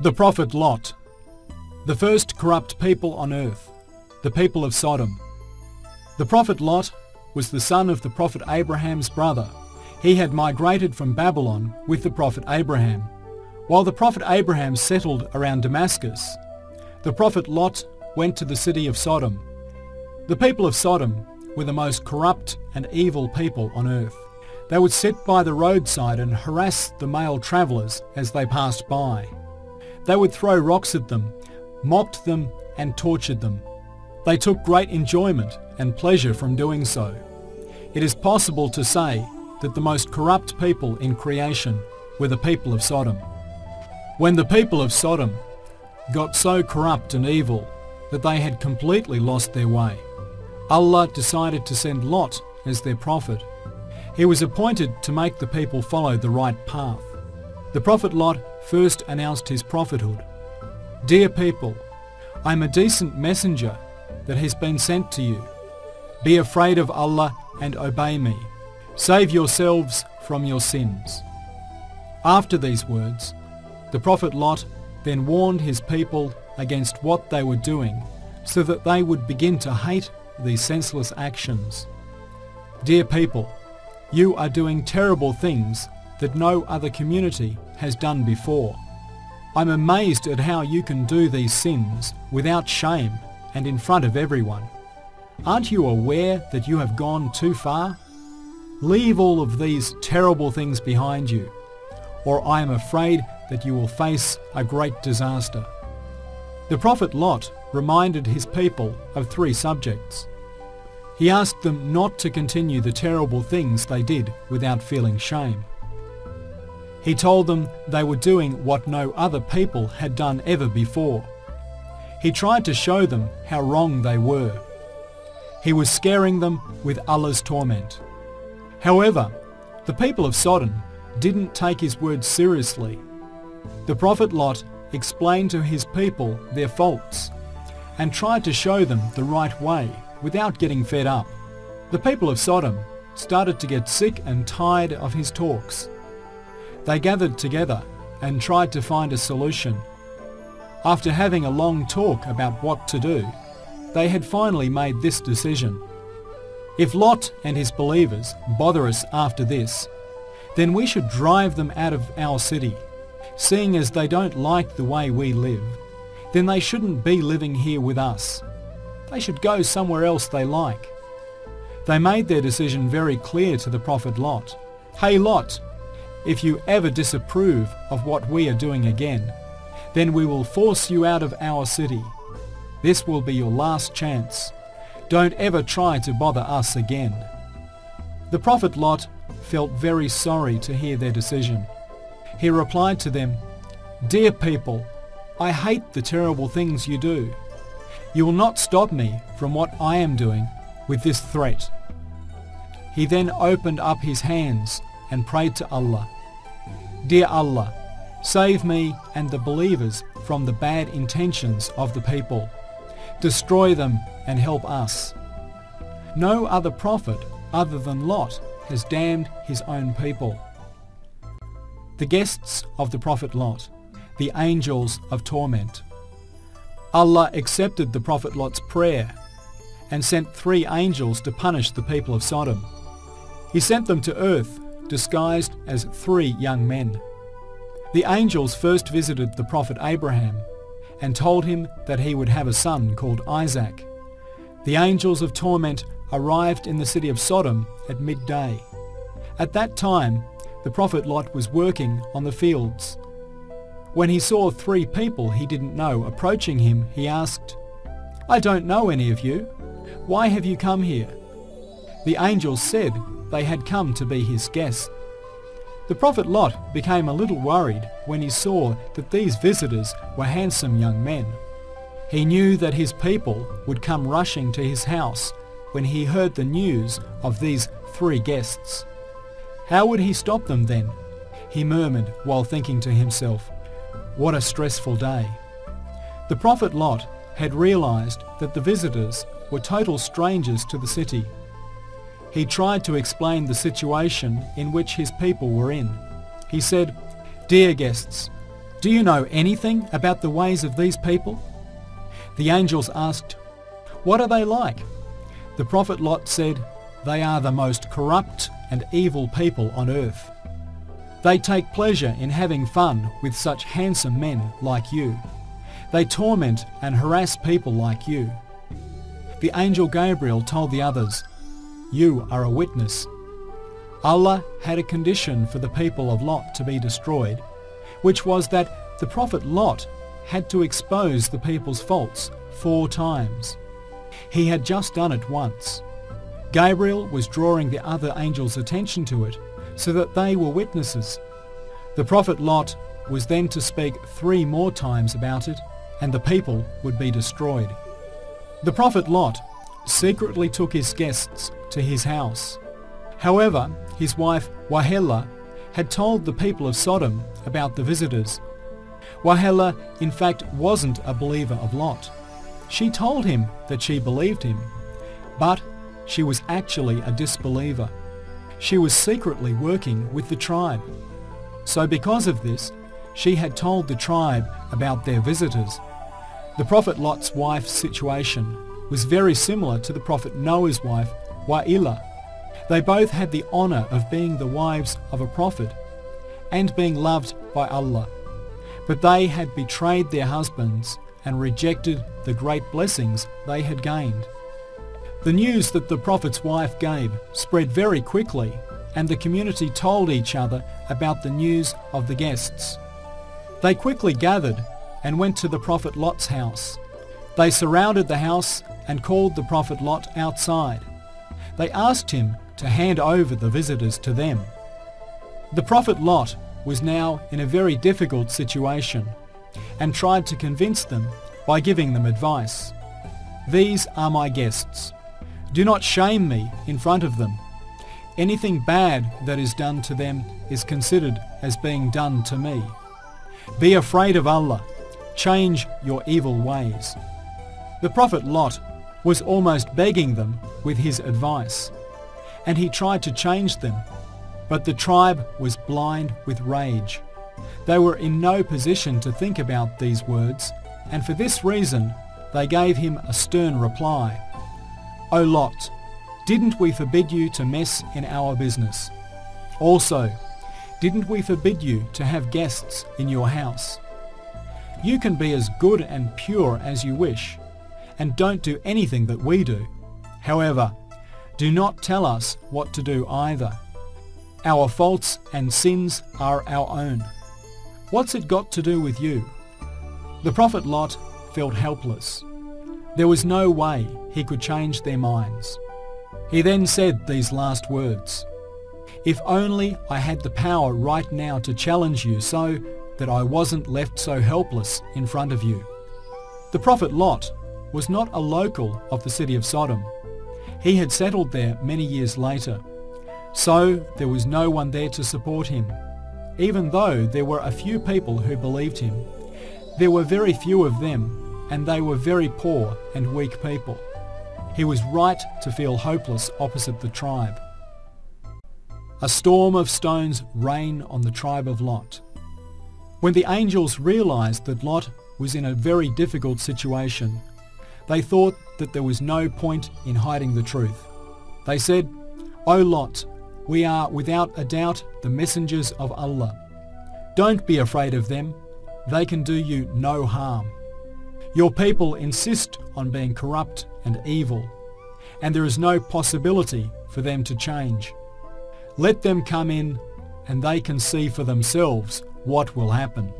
The prophet Lot, the first corrupt people on earth, the people of Sodom. The prophet Lot was the son of the prophet Abraham's brother. He had migrated from Babylon with the prophet Abraham. While the prophet Abraham settled around Damascus, the prophet Lot went to the city of Sodom. The people of Sodom were the most corrupt and evil people on earth. They would sit by the roadside and harass the male travellers as they passed by. They would throw rocks at them, mocked them and tortured them. They took great enjoyment and pleasure from doing so. It is possible to say that the most corrupt people in creation were the people of Sodom. When the people of Sodom got so corrupt and evil that they had completely lost their way, Allah decided to send Lot as their prophet. He was appointed to make the people follow the right path. The prophet Lot first announced his prophethood. Dear people, I am a decent messenger that has been sent to you. Be afraid of Allah and obey me. Save yourselves from your sins. After these words, the prophet Lot then warned his people against what they were doing so that they would begin to hate these senseless actions. Dear people, you are doing terrible things that no other community has done before. I'm amazed at how you can do these sins without shame and in front of everyone. Aren't you aware that you have gone too far? Leave all of these terrible things behind you, or I am afraid that you will face a great disaster. The prophet Lot reminded his people of 3 subjects. He asked them not to continue the terrible things they did without feeling shame. He told them they were doing what no other people had done ever before. He tried to show them how wrong they were. He was scaring them with Allah's torment. However, the people of Sodom didn't take his words seriously. The prophet Lot explained to his people their faults and tried to show them the right way without getting fed up. The people of Sodom started to get sick and tired of his talks. They gathered together and tried to find a solution. After having a long talk about what to do, they had finally made this decision. If Lot and his believers bother us after this, then we should drive them out of our city. Seeing as they don't like the way we live, then they shouldn't be living here with us. They should go somewhere else they like. They made their decision very clear to the prophet Lot. Hey Lot, if you ever disapprove of what we are doing again, then we will force you out of our city. This will be your last chance. Don't ever try to bother us again. The prophet Lot felt very sorry to hear their decision. He replied to them, Dear people, I hate the terrible things you do. You will not stop me from what I am doing with this threat. He then opened up his hands and prayed to Allah. Dear Allah, save me and the believers from the bad intentions of the people. Destroy them and help us. No other prophet other than Lot has damned his own people. The guests of the prophet Lot, the angels of torment. Allah accepted the prophet Lot's prayer and sent 3 angels to punish the people of Sodom. He sent them to earth disguised as 3 young men. The angels first visited the prophet Abraham and told him that he would have a son called Isaac. The angels of torment arrived in the city of Sodom at midday. At that time, the prophet Lot was working on the fields. When he saw 3 people he didn't know approaching him, he asked, I don't know any of you. Why have you come here? The angels said they had come to be his guests. The prophet Lot became a little worried when he saw that these visitors were handsome young men. He knew that his people would come rushing to his house when he heard the news of these 3 guests. How would he stop them then? He murmured while thinking to himself, what a stressful day. The prophet Lot had realized that the visitors were total strangers to the city. He tried to explain the situation in which his people were in. He said, Dear guests, "Do you know anything about the ways of these people?" The angels asked, "What are they like?" The prophet Lot said, "They are the most corrupt and evil people on earth. They take pleasure in having fun with such handsome men like you. They torment and harass people like you." The angel Gabriel told the others, "You are a witness. Allah had a condition for the people of Lot to be destroyed, which was that the prophet Lot had to expose the people's faults 4 times. He had just done it once. Gabriel was drawing the other angels' attention to it so that they were witnesses. The prophet Lot was then to speak 3 more times about it, and the people would be destroyed. The prophet Lot secretly took his guests to his house. However, his wife Wahela had told the people of Sodom about the visitors. Wahela in fact wasn't a believer of Lot. She told him that she believed him, but she was actually a disbeliever. She was secretly working with the tribe. So because of this, she had told the tribe about their visitors. The prophet Lot's wife's situation was very similar to the prophet Noah's wife, Wa'ila. They both had the honour of being the wives of a prophet and being loved by Allah. But they had betrayed their husbands and rejected the great blessings they had gained. The news that the prophet's wife gave spread very quickly, and the community told each other about the news of the guests. They quickly gathered and went to the prophet Lot's house. They surrounded the house and called the prophet Lot outside. They asked him to hand over the visitors to them. The prophet Lot was now in a very difficult situation and tried to convince them by giving them advice. "These are my guests. Do not shame me in front of them. Anything bad that is done to them is considered as being done to me. Be afraid of Allah. Change your evil ways." The prophet Lot was almost begging them with his advice, and he tried to change them, but the tribe was blind with rage. They were in no position to think about these words, and for this reason they gave him a stern reply. "O Lot, didn't we forbid you to mess in our business? Also, didn't we forbid you to have guests in your house? You can be as good and pure as you wish, and don't do anything that we do. However, do not tell us what to do either. Our faults and sins are our own. What's it got to do with you?" The prophet Lot felt helpless. There was no way he could change their minds. He then said these last words, "If only I had the power right now to challenge you so that I wasn't left so helpless in front of you." The prophet Lot was not a local of the city of Sodom. He had settled there many years later, so there was no one there to support him. Even though there were a few people who believed him, there were very few of them, and they were very poor and weak people. He was right to feel hopeless opposite the tribe. A storm of stones rained on the tribe of Lot. When the angels realized that Lot was in a very difficult situation, they thought that there was no point in hiding the truth. They said, "O Lot, we are without a doubt the messengers of Allah. Don't be afraid of them. They can do you no harm. Your people insist on being corrupt and evil, and there is no possibility for them to change. Let them come in, and they can see for themselves what will happen."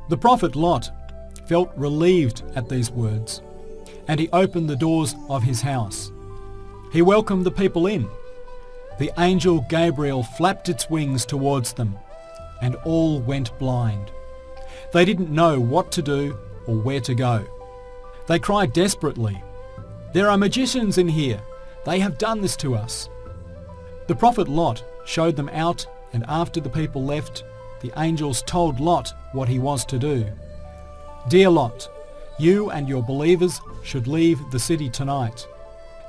The prophet Lot felt relieved at these words, and he opened the doors of his house. He welcomed the people in. The angel Gabriel flapped its wings towards them, and all went blind. They didn't know what to do or where to go. They cried desperately, "There are magicians in here. They have done this to us." The prophet Lot showed them out, and after the people left, the angels told Lot what he was to do. "Dear Lot, you and your believers should leave the city tonight.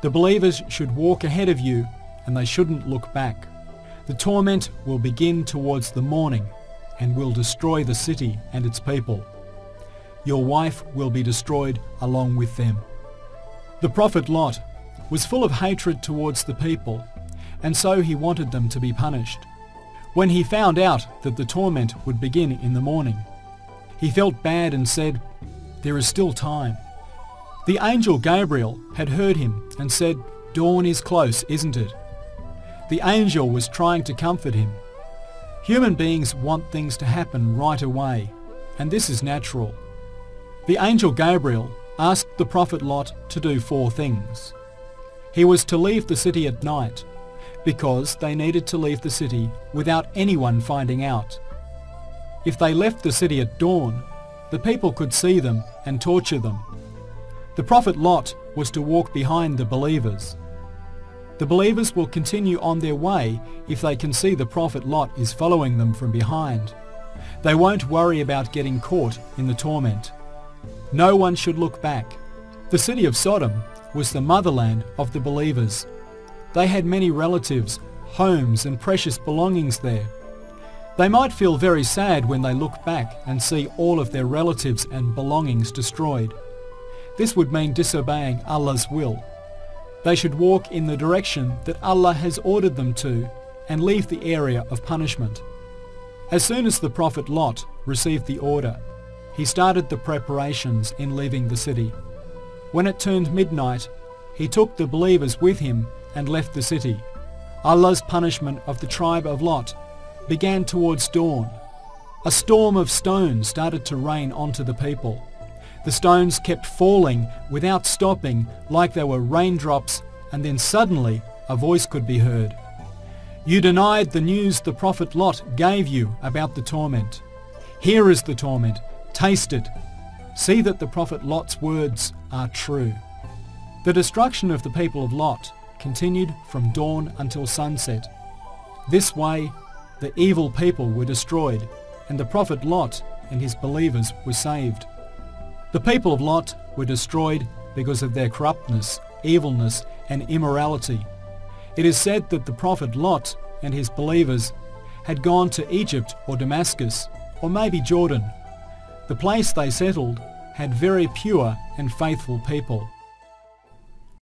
The believers should walk ahead of you, and they shouldn't look back. The torment will begin towards the morning, and will destroy the city and its people. Your wife will be destroyed along with them." The prophet Lot was full of hatred towards the people, and so he wanted them to be punished. When he found out that the torment would begin in the morning, he felt bad and said, "There is still time." The angel Gabriel had heard him and said, "Dawn is close, isn't it?" The angel was trying to comfort him. Human beings want things to happen right away, and this is natural. The angel Gabriel asked the prophet Lot to do 4 things. He was to leave the city at night, because they needed to leave the city without anyone finding out. If they left the city at dawn, the people could see them and torture them. The prophet Lot was to walk behind the believers. The believers will continue on their way if they can see the prophet Lot is following them from behind. They won't worry about getting caught in the torment. No one should look back. The city of Sodom was the motherland of the believers. They had many relatives, homes and precious belongings there. They might feel very sad when they look back and see all of their relatives and belongings destroyed. This would mean disobeying Allah's will. They should walk in the direction that Allah has ordered them to and leave the area of punishment. As soon as the prophet Lot received the order, he started the preparations in leaving the city. When it turned midnight, he took the believers with him and left the city. Allah's punishment of the tribe of Lot began towards dawn. A storm of stones started to rain onto the people. The stones kept falling without stopping like they were raindrops, and then suddenly a voice could be heard. "You denied the news the prophet Lot gave you about the torment. Here is the torment. Taste it. See that the prophet Lot's words are true." The destruction of the people of Lot continued from dawn until sunset. This way, the evil people were destroyed, and the prophet Lot and his believers were saved. The people of Lot were destroyed because of their corruptness, evilness, and immorality. It is said that the prophet Lot and his believers had gone to Egypt or Damascus, or maybe Jordan. The place they settled had very pure and faithful people.